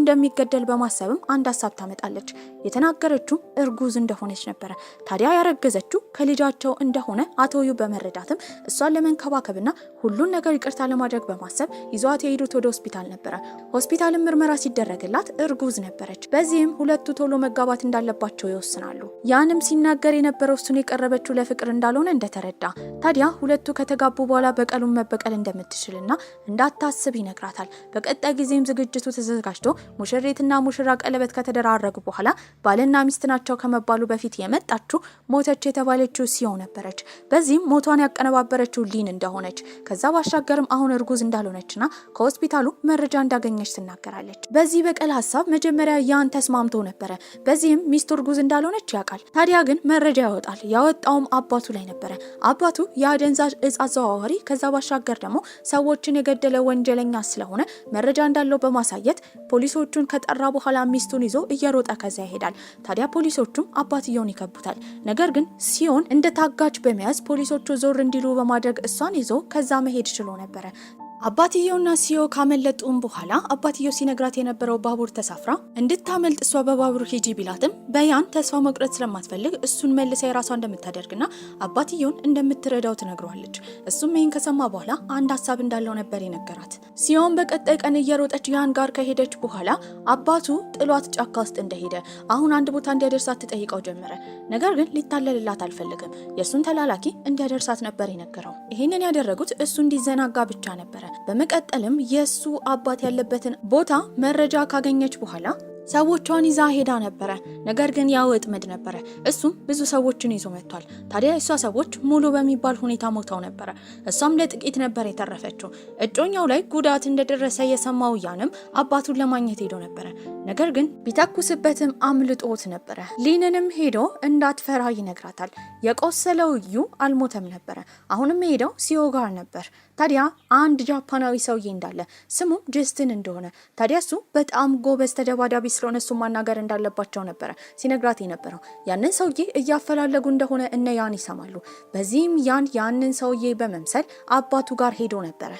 እንደሚገደል በማሰብም አንድ ሀሳብ ታመጣለች። የተናገረችው እርጉዝ እንደሆነች ነበረ። ታዲያ ያረገዘችው ከልጃቸው እንደሆነ አቶ ዩ በመረዳትም እሷን ለመንከባከብና ሁሉን ነገር ይቅርታ ለማድረግ በማሰብ ይዟት የሄዱት ወደ ሆስፒታል ነበረ። ሆስፒታልም ምርመራ ሲደረግላት እርጉዝ ነበረች። በዚህም ሁለቱ ቶሎ መጋባት እንዳለባቸው ይወስናሉ። ያንም ሲናገር የነበረው እሱን የቀረበችው ለፍቅር እንዳልሆነ እንደተረዳ፣ ታዲያ ሁለቱ ከተጋቡ በኋላ በቀሉን መበቀል እንደምትችልና እንዳታስብ ይነግራታል። በቀጣይ ጊዜም ዝግጅቱ ተዘጋጅቶ ሙሽሪትና ሙሽራ ቀለበት ከተደራረጉ በኋላ ባልና ሚስት ናቸው ከመባሉ በፊት የመጣችው ሞተች የተባለችው ሲዮ ነበረች። በዚህም ሞቷን ያቀነባበረችው ሊን እንደሆነች ከዛ ባሻገርም አሁን እርጉዝ እንዳልሆነችና ከሆስፒታሉ መረጃ እንዳገኘች ትናገራለች። በዚህ በቀል ሀሳብ መጀመሪያ ያን ተስማምቶ ነበረ። በዚህም ሚስቱ እርጉዝ እንዳልሆነች ያውቃል። ታዲያ ግን መረጃ ያወጣል። ያወጣውም አባቱ ላይ ነበረ። አባቱ የአደንዛዥ እጽ አዘዋዋሪ ከዛ ባሻገር ደግሞ ሰዎችን የገደለ ወንጀለኛ ስለሆነ መረጃ እንዳለው በማሳየት ፖሊሶቹን ከጠራ በኋላ ሚስቱን ይዞ እየሮጠ ከዛ ይሄዳል። ታዲያ ፖሊሶቹም አባትየውን ይከቡታል። ነገር ግን ሲዮን እንደታጋች በመያዝ ፖሊሶቹ ዞር እንዲሉ በማድረግ እሷን ይዞ ከዛ መሄድ ችሎ ነበረ። አባትየውና ሲዮ ካመለጡም በኋላ አባትየው ሲነግራት የነበረው ባቡር ተሳፍራ እንድታመልጥ እሷ በባቡር ሂጂ ቢላትም በያን ተስፋ መቁረጥ ስለማትፈልግ እሱን መልሳ የራሷ እንደምታደርግና አባትየውን እንደምትረዳው ትነግረዋለች። እሱም ይህን ከሰማ በኋላ አንድ ሀሳብ እንዳለው ነበር የነገራት። ሲዮን በቀጣይ ቀን እየሮጠች ያን ጋር ከሄደች በኋላ አባቱ ጥሏት ጫካ ውስጥ እንደሄደ አሁን አንድ ቦታ እንዲያደርሳት ትጠይቀው ጀመረ። ነገር ግን ሊታለልላት አልፈለገም። የእሱን ተላላኪ እንዲያደርሳት ነበር የነገረው። ይህንን ያደረጉት እሱ እንዲዘናጋ ብቻ ነበረ። በመቀጠልም የሱ አባት ያለበትን ቦታ መረጃ ካገኘች በኋላ ሰዎቿን ይዛ ሄዳ ነበረ። ነገር ግን ያው ወጥመድ ነበረ። እሱም ብዙ ሰዎችን ይዞ መጥቷል። ታዲያ እሷ ሰዎች ሙሉ በሚባል ሁኔታ ሞተው ነበረ። እሷም ለጥቂት ነበር የተረፈችው። እጮኛው ላይ ጉዳት እንደደረሰ የሰማው ያንም አባቱን ለማግኘት ሄዶ ነበረ። ነገር ግን ቢተኩስበትም አምልጦት ነበረ። ሊንንም ሄዶ እንዳትፈራ ይነግራታል። የቆሰለው ዩ አልሞተም ነበረ። አሁንም ሄደው ሲዮ ጋር ነበር። ታዲያ አንድ ጃፓናዊ ሰውዬ እንዳለ ስሙም ጀስትን እንደሆነ፣ ታዲያ እሱ በጣም ጎበዝ ተደባዳቢ ስለሆነ እሱ ማናገር እንዳለባቸው ነበረ ሲነግራት የነበረው። ያንን ሰውዬ እያፈላለጉ እንደሆነ እነ ያን ይሰማሉ። በዚህም ያንን ሰውዬ በመምሰል አባቱ ጋር ሄዶ ነበረ።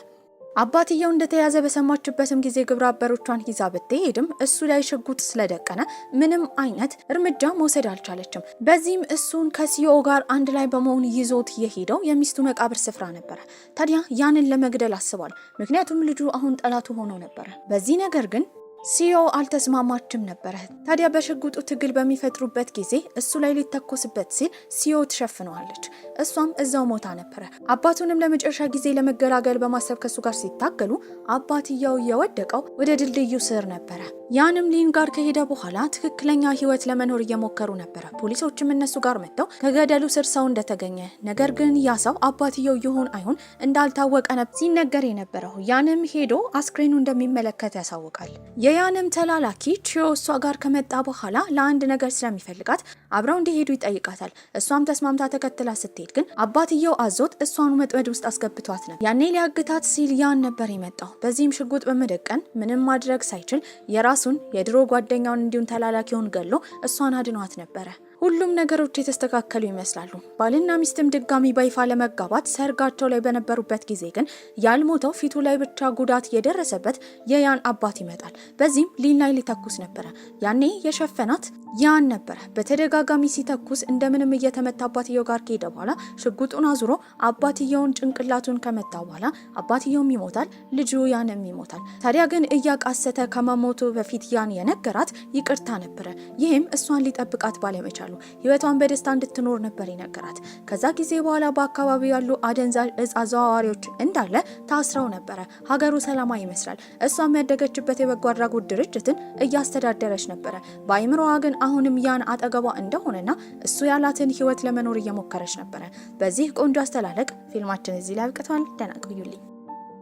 አባትየው እንደተያዘ በሰማችበትም ጊዜ ግብረ አበሮቿን ይዛ ብትሄድም እሱ ላይ ሽጉጥ ስለደቀነ ምንም አይነት እርምጃ መውሰድ አልቻለችም። በዚህም እሱን ከሲዮ ጋር አንድ ላይ በመሆን ይዞት የሄደው የሚስቱ መቃብር ስፍራ ነበረ። ታዲያ ያንን ለመግደል አስቧል። ምክንያቱም ልጁ አሁን ጠላቱ ሆኖ ነበረ። በዚህ ነገር ግን ሲዮ አልተስማማችም ነበረ። ታዲያ በሽጉጡ ትግል በሚፈጥሩበት ጊዜ እሱ ላይ ሊተኮስበት ሲል ሲዮ ትሸፍነዋለች። እሷም እዛው ሞታ ነበረ። አባቱንም ለመጨረሻ ጊዜ ለመገላገል በማሰብ ከሱ ጋር ሲታገሉ አባትየው የወደቀው ወደ ድልድዩ ስር ነበረ። ያንም ሊን ጋር ከሄደ በኋላ ትክክለኛ ህይወት ለመኖር እየሞከሩ ነበረ። ፖሊሶችም እነሱ ጋር መጥተው ከገደሉ ስር ሰው እንደተገኘ፣ ነገር ግን ያ ሰው አባትየው ይሁን አይሁን እንዳልታወቀ ነበር ሲነገር የነበረው። ያንም ሄዶ አስክሬኑ እንደሚመለከት ያሳውቃል። የያንም ተላላኪ ቺዮ እሷ ጋር ከመጣ በኋላ ለአንድ ነገር ስለሚፈልጋት አብረው እንዲሄዱ ይጠይቃታል። እሷም ተስማምታ ተከትላ ስትሄድ ግን አባትየው አዞት እሷን መጥመድ ውስጥ አስገብቷት ነበር። ያኔ ሊያግታት ሲል ያን ነበር የመጣው። በዚህም ሽጉጥ በመደቀን ምንም ማድረግ ሳይችል የራሱን የድሮ ጓደኛውን እንዲሁም ተላላኪውን ገሎ እሷን አድኗት ነበረ። ሁሉም ነገሮች የተስተካከሉ ይመስላሉ። ባልና ሚስትም ድጋሚ በይፋ ለመጋባት ሰርጋቸው ላይ በነበሩበት ጊዜ ግን ያልሞተው ፊቱ ላይ ብቻ ጉዳት የደረሰበት የያን አባት ይመጣል። በዚህም ሊን ላይ ሊተኩስ ነበረ። ያኔ የሸፈናት ያን ነበረ። በተደጋጋሚ ሲተኩስ እንደምንም እየተመታ አባትየው ጋር ከሄደ በኋላ ሽጉጡን አዙሮ አባትየውን ጭንቅላቱን ከመታ በኋላ አባትየውም ይሞታል፣ ልጁ ያንም ይሞታል። ታዲያ ግን እያቃሰተ ከመሞቱ በፊት ያን የነገራት ይቅርታ ነበረ። ይህም እሷን ሊጠብቃት ባለመቻሉ ህይወቷን በደስታ እንድትኖር ነበር የነገራት። ከዛ ጊዜ በኋላ በአካባቢው ያሉ አደንዛዥ እጽ አዘዋዋሪዎች እንዳለ ታስረው ነበረ። ሀገሩ ሰላማዊ ይመስላል። እሷም ያደገችበት የበጎ አድራጎት ድርጅትን እያስተዳደረች ነበረ። በአይምሮዋ ግን አሁንም ያን አጠገቧ እንደሆነና እሱ ያላትን ህይወት ለመኖር እየሞከረች ነበረ። በዚህ ቆንጆ አስተላለቅ ፊልማችን እዚህ ላይ አብቅቷል። ደህና ቆዩልኝ።